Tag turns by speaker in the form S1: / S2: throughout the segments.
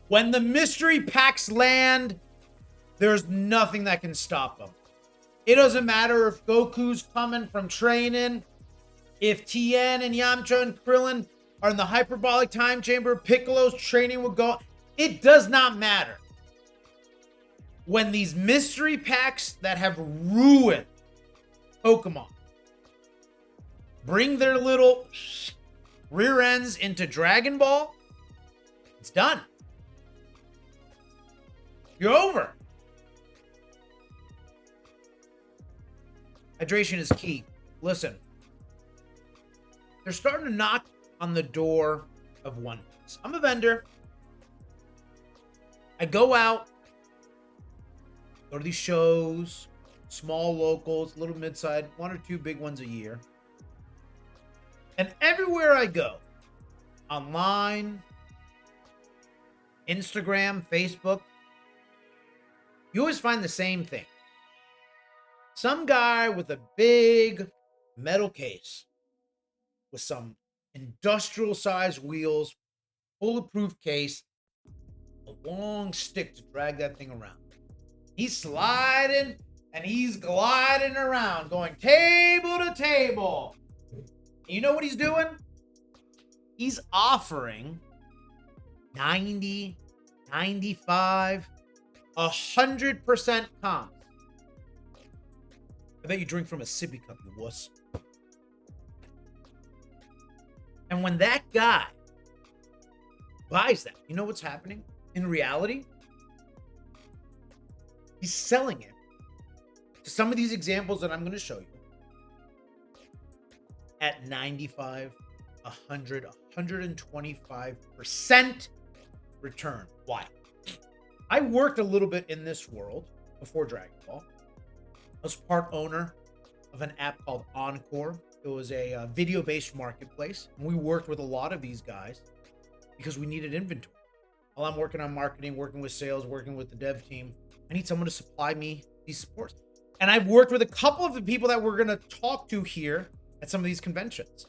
S1: When the mystery packs land, there's nothing that can stop them. It doesn't matter if Goku's coming from training, if Tien and Yamcha and Krillin are in the hyperbolic time chamber, Piccolo's training with Go. It does not matter. When these mystery packs that have ruined Pokemon bring their little rear ends into Dragon Ball, it's done. You're over. Hydration is key. Listen, they're starting to knock on the door of One Piece. I'm a vendor. I go out, go to these shows, small locals, little mid-side, 1 or 2 big ones a year. And everywhere I go, online, Instagram, Facebook, you always find the same thing. Some guy with a big metal case with some industrial-sized wheels, bulletproof case, a long stick to drag that thing around. He's sliding and he's gliding around, going table to table. You know what he's doing? He's offering 90, 95, 100% comps. I bet you drink from a sippy cup, you wuss. And when that guy buys that, you know what's happening? In reality, he's selling it to some of these examples that I'm going to show you at 95, 100, 125% return. Why? I worked a little bit in this world before Dragon Ball. I was part owner of an app called Encore. It was a video-based marketplace. And we worked with a lot of these guys because we needed inventory. While I'm working on marketing, working with sales, working with the dev team, I need someone to supply me these supports. And I've worked with a couple of the people that we're going to talk to here at some of these conventions.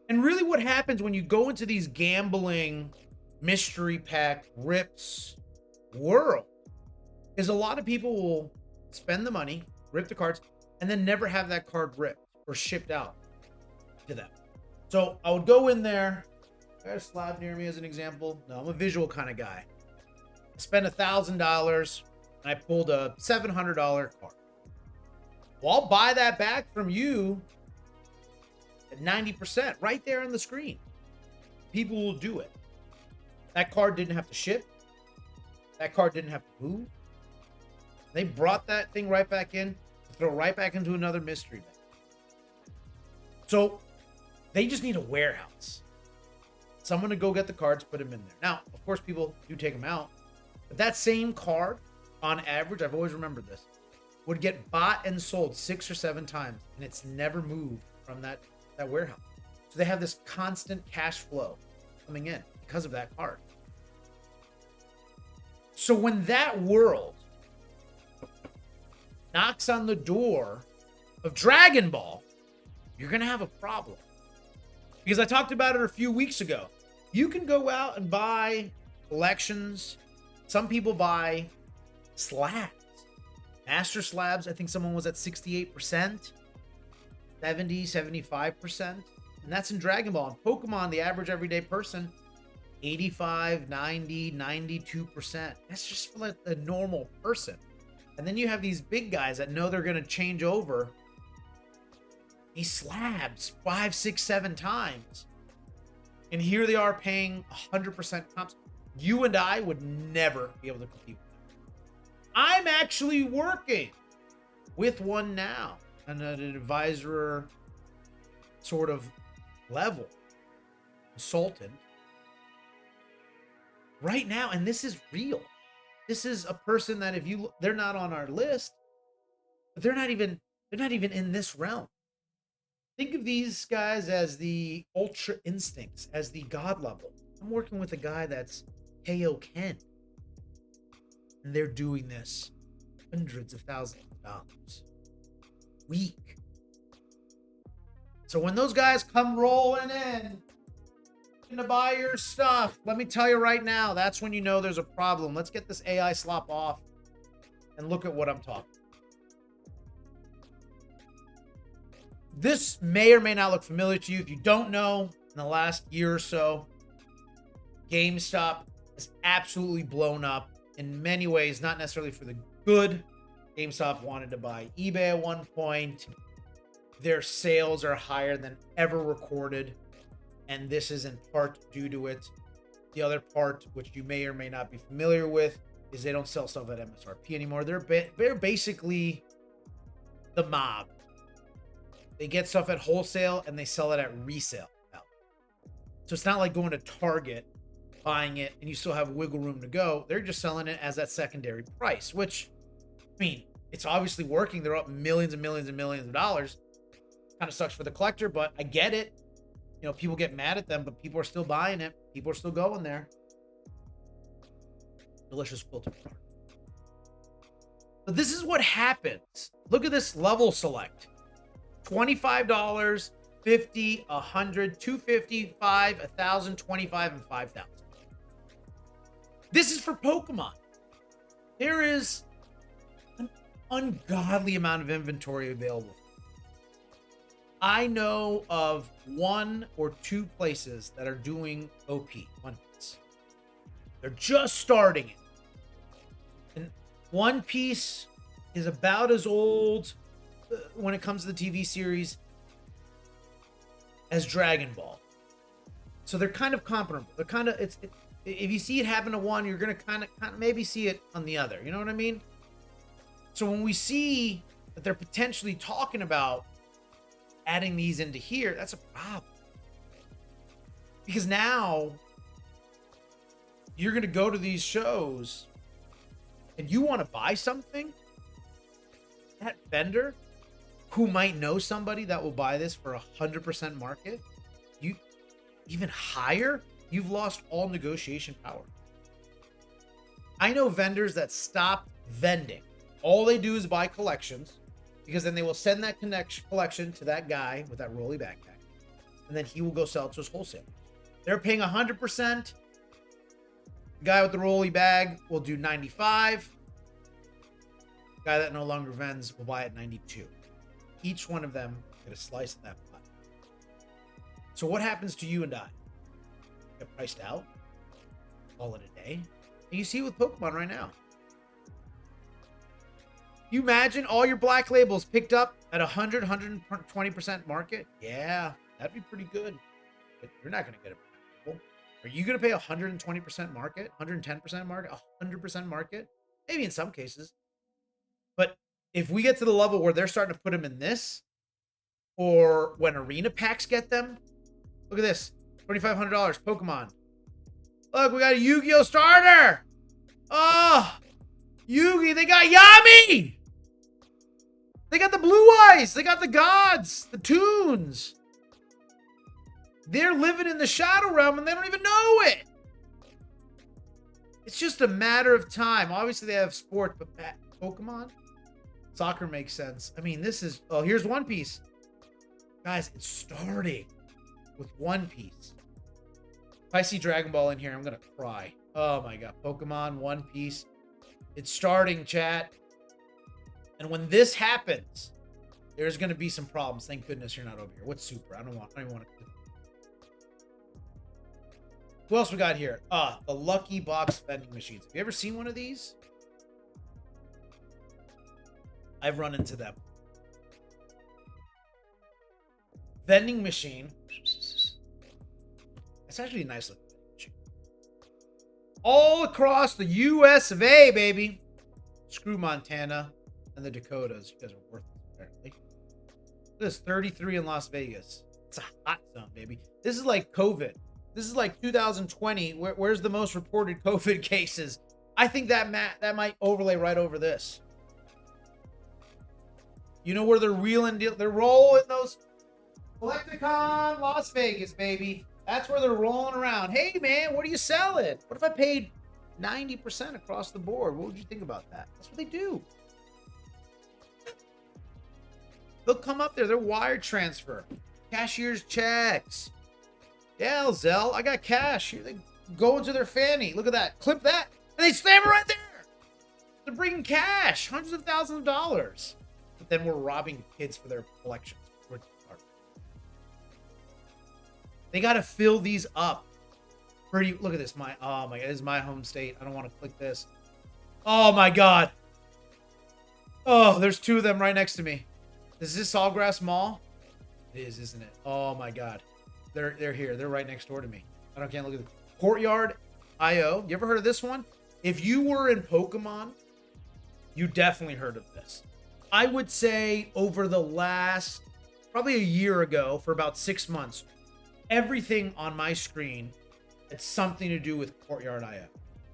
S1: And really what happens when you go into these gambling, mystery pack, rips world is a lot of people will spend the money, rip the cards, and then never have that card ripped or shipped out to them. So I would go in there. I got a slab near me as an example. No, I'm a visual kind of guy. I spent $1,000 and I pulled a $700 card. Well, I'll buy that back from you at 90% right there on the screen. People will do it. That card didn't have to ship. That card didn't have to move. They brought that thing right back in, throw right back into another mystery bag. So they just need a warehouse. Someone to go get the cards, put them in there. Now, of course, people do take them out. But that same card, on average, I've always remembered this, would get bought and sold 6 or 7 times, and it's never moved from that warehouse. So they have this constant cash flow coming in because of that card. So when that world knocks on the door of Dragon Ball, you're going to have a problem. Because I talked about it a few weeks ago. You can go out and buy collections. Some people buy slabs. Master slabs, I think someone was at 68%, 70, 75%. And that's in Dragon Ball. In Pokemon, the average everyday person, 85, 90, 92%. That's just for like the normal person. And then you have these big guys that know they're going to change over these slabs 5, 6, 7 times. And here they are paying 100% comps. You and I would never be able to compete with them. I'm actually working with one now on an advisor sort of level, consultant right now. And this is real. This is a person that if you, they're not on our list, but they're not even in this realm. Think of these guys as the ultra instincts, as the god level. I'm working with a guy that's KO Ken. And they're doing this hundreds of thousands of dollars a week. So when those guys come rolling in, looking to buy your stuff. Let me tell you right now, that's when you know there's a problem. Let's get this AI slop off and look at what I'm talking. This may or may not look familiar to you. If you don't know, in the last year or so, GameStop has absolutely blown up in many ways, not necessarily for the good. GameStop wanted to buy eBay at one point. Their sales are higher than ever recorded, and this is in part due to it. The other part, which you may or may not be familiar with, is they don't sell stuff at MSRP anymore. They're basically the mob. They get stuff at wholesale and they sell it at resale value. So it's not like going to Target, buying it, and you still have wiggle room to go. They're just selling it as that secondary price, which, I mean, it's obviously working. They're up millions and millions and millions of dollars. Kind of sucks for the collector, but I get it. You know, people get mad at them, but people are still buying it. People are still going there. Delicious quilted yarn. But this is what happens. Look at this level select. $25, $50, $100, $250, $5, $1,000, $25, and $5,000. This is for Pokemon. There is an ungodly amount of inventory available. I know of 1 or 2 places that are doing OP, One Piece. They're just starting it. And One Piece is about as old when it comes to the TV series as Dragon Ball. So they're kind of comparable. They're kind of, if you see it happen to one, you're going to kind of maybe see it on the other. You know what I mean? So when we see that they're potentially talking about adding these into here, that's a problem. Because now you're going to go to these shows and you want to buy something, that vendor who might know somebody that will buy this for 100% market, you even higher, you've lost all negotiation power. I know vendors that stopped vending. All they do is buy collections, because then they will send that collection to that guy with that rolly backpack, and then he will go sell it to his wholesaler. They're paying 100%. The guy with the rolly bag will do 95. The guy that no longer vends will buy at 92. Each one of them get a slice of that pie. So what happens to you and I? Get priced out, call it a day. And you see it with Pokemon right now. You imagine all your black labels picked up at 100, 120% market? Yeah, that'd be pretty good. But you're not going to get a black label. Are you going to pay 120% market, 110% market, 100% market? Maybe in some cases. But if we get to the level where they're starting to put them in this, or when arena packs get them, look at this, $2,500 Pokemon. Look, we got a Yu-Gi-Oh starter. Oh, Yugi, they got Yami. They got the Blue Eyes. They got the gods, the Toons. They're living in the Shadow Realm and they don't even know it. It's just a matter of time. Obviously, they have sport, but Pokemon, soccer makes sense. I mean, this is, oh, here's One Piece. Guys, it's starting with One Piece. If I see Dragon Ball in here, I'm going to cry. Oh my God. Pokemon, One Piece. It's starting, chat. And when this happens, there's going to be some problems. Thank goodness you're not over here. What's Super? I don't even want to. Who else we got here? The Lucky Box vending machines. Have you ever seen one of these? I've run into them. Vending machine. It's actually a nice looking vending machine. All across the US of A, baby. Screw Montana and the Dakotas. You guys are worthless, apparently. This 33 in Las Vegas. It's a hot zone, baby. This is like COVID. This is like 2020. Where's the most reported COVID cases? I think that might overlay right over this. You know where they're reeling? They're rolling those Collecticon Las Vegas, baby. That's where they're rolling around. Hey, man, what are you selling? What if I paid 90% across the board? What would you think about that? That's what they do. They'll come up there. They're wire transfer. Cashier's checks. Yeah, Zell, I got cash. Here they go into their fanny. Look at that. Clip that. And they slam it right there. They're bringing cash. Hundreds of thousands of dollars. But then we're robbing kids for their collections. They got to fill these up. Pretty. Look at this. Oh my God. This is my home state. I don't want to click this. Oh my God. Oh, there's two of them right next to me. Is this Sawgrass Mall? It is, isn't it? Oh my God. They're here. They're right next door to me. Can't look at the Courtyard IO. You ever heard of this one? If you were in Pokemon, you definitely heard of this. I would say over the last, probably a year ago, for about 6 months, everything on my screen had something to do with Courtyard IO.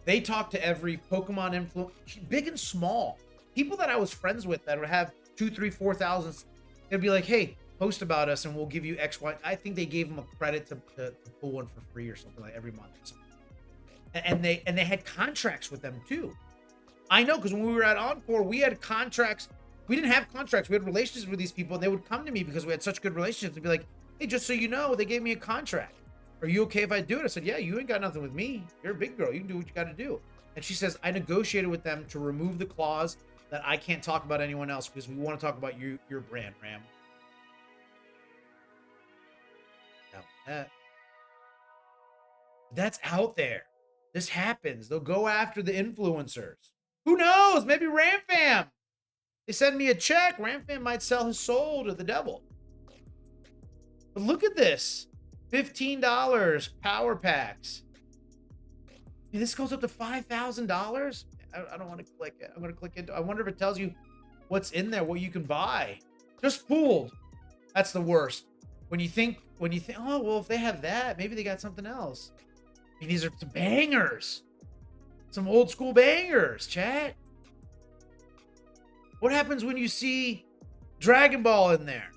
S1: They talk to every Pokemon influencer, big and small. People that I was friends with that would have 2, 3, 4,000. They'd be like, hey, post about us and we'll give you X, Y. I think they gave them a credit to pull one for free or something like every month or something. And they had contracts with them too. I know, because when we were at Encore, we had contracts. We didn't have contracts. We had relationships with these people, and they would come to me because we had such good relationships and be like, hey, just so you know, they gave me a contract. Are you okay if I do it? I said, yeah, you ain't got nothing with me. You're a big girl. You can do what you got to do. And she says, I negotiated with them to remove the clause that I can't talk about anyone else because we want to talk about your brand, Ram. Now, that's out there. This happens. They'll go after the influencers. Who knows? Maybe RamFam. They send me a check. RamFam might sell his soul to the devil. But look at this. $15 power packs. And this goes up to $5,000. I don't want to click it. I'm going to click into. I wonder if it tells you what's in there, what you can buy. Just pooled. That's the worst. When you think, oh, well, if they have that, maybe they got something else. I mean, these are some bangers. Some old school bangers, chat. What happens when you see Dragon Ball in there?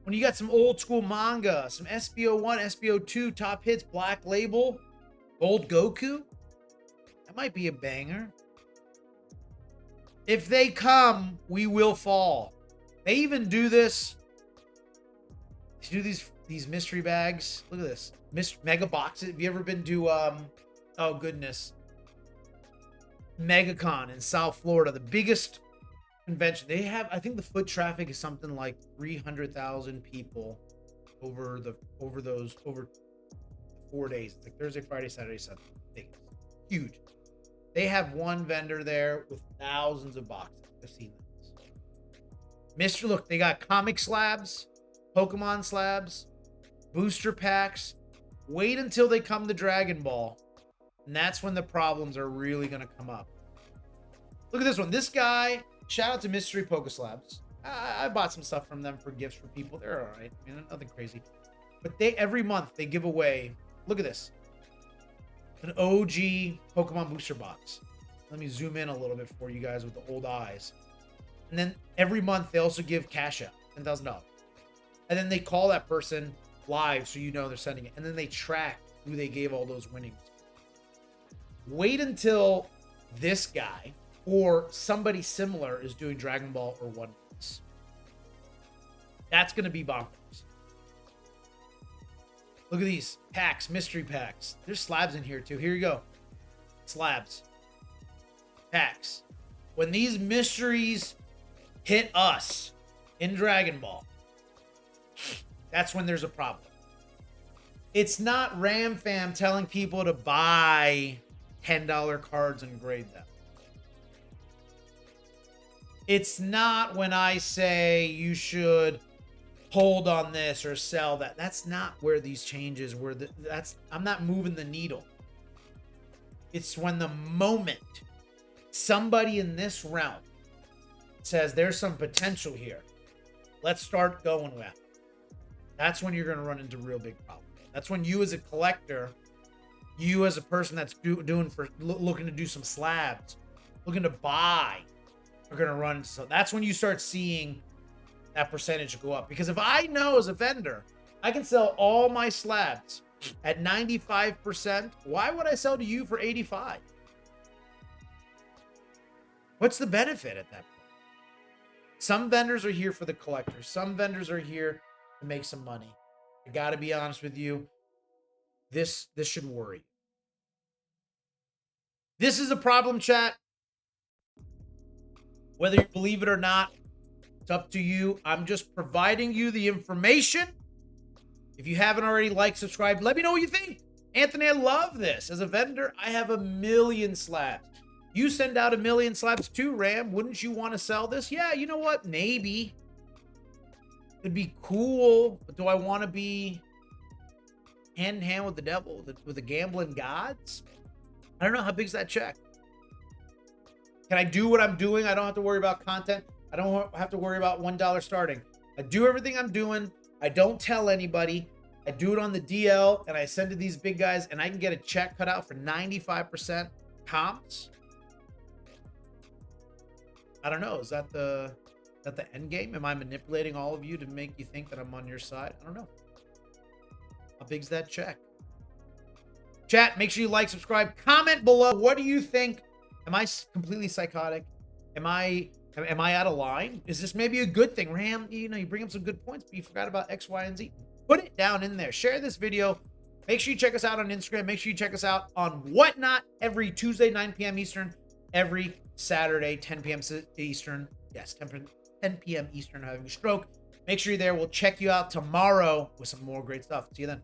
S1: When you got some old school manga, some SBO1, SBO2 top hits, Black Label, Old Goku? That might be a banger. If they come, we will fall. They even do this. They do these mystery bags. Look at this. Mega boxes. Have you ever been to oh goodness, MegaCon in South Florida, the biggest convention? They have, I think the foot traffic is something like 300,000 people over 4 days. It's like Thursday, Friday, Saturday, Sunday. Huge. They have one vendor there with thousands of boxes. I've seen this. Look, they got comic slabs, Pokemon slabs, booster packs. Wait until they come to Dragon Ball, and that's when the problems are really going to come up. Look at this one. This guy, shout out to Mystery Pokeslabs. I bought some stuff from them for gifts for people. They're all right. I mean, nothing crazy. But every month they give away, look at this, an OG Pokemon booster box. Let me zoom in a little bit for you guys with the old eyes. And then every month they also give cash out, $10,000. And then they call that person live so you know they're sending it. And then they track who they gave all those winnings. Wait until this guy or somebody similar is doing Dragon Ball or One Piece. That's going to be bonkers. Look at these packs, mystery packs. There's slabs in here too. Here you go. Slabs. Packs. When these mysteries hit us in Dragon Ball, that's when there's a problem. It's not RamFam telling people to buy $10 cards and grade them. It's not when I say you should hold on this or sell that. That's not where these changes were. I'm not moving the needle. It's when the moment somebody in this realm says there's some potential here, let's start going with it. That's when you're going to run into real big problems. That's when you as a collector, you as a person that's looking to do some slabs, looking to buy, are going to run. So that's when you start seeing that percentage go up. Because if I know as a vendor, I can sell all my slabs at 95%, why would I sell to you for 85? What's the benefit at that point? Some vendors are here for the collectors. Some vendors are here to make some money. I got to be honest with you. this should worry you. This is a problem, chat. Whether you believe it or not, it's up to you. I'm just providing you the information. If you haven't already liked, subscribed, let me know what you think. Anthony, I love this. As a vendor, I have 1 million slabs. You send out 1 million slabs too, Ram. Wouldn't you want to sell this? Yeah, you know what? Maybe. It'd be cool, but do I want to be hand in hand with the devil, with the gambling gods? I don't know. How big's that check? Can I do what I'm doing? I don't have to worry about content. I don't have to worry about $1 starting. I do everything I'm doing. I don't tell anybody. I do it on the DL, and I send to these big guys, and I can get a check cut out for 95% comps. I don't know. Is that the end game? Am I manipulating all of you to make you think that I'm on your side? I don't know. How big's that check? Chat, make sure you like, subscribe, comment below. What do you think? Am I completely psychotic? Am I out of line? Is this maybe a good thing? Ram, you know, you bring up some good points, but you forgot about X, Y, and Z. Put it down in there. Share this video. Make sure you check us out on Instagram. Make sure you check us out on Whatnot every Tuesday, 9 p.m. Eastern. Every Saturday, 10 p.m. Eastern. Yes, 10 p.m. Eastern, having a stroke. Make sure you're there. We'll check you out tomorrow with some more great stuff. See you then.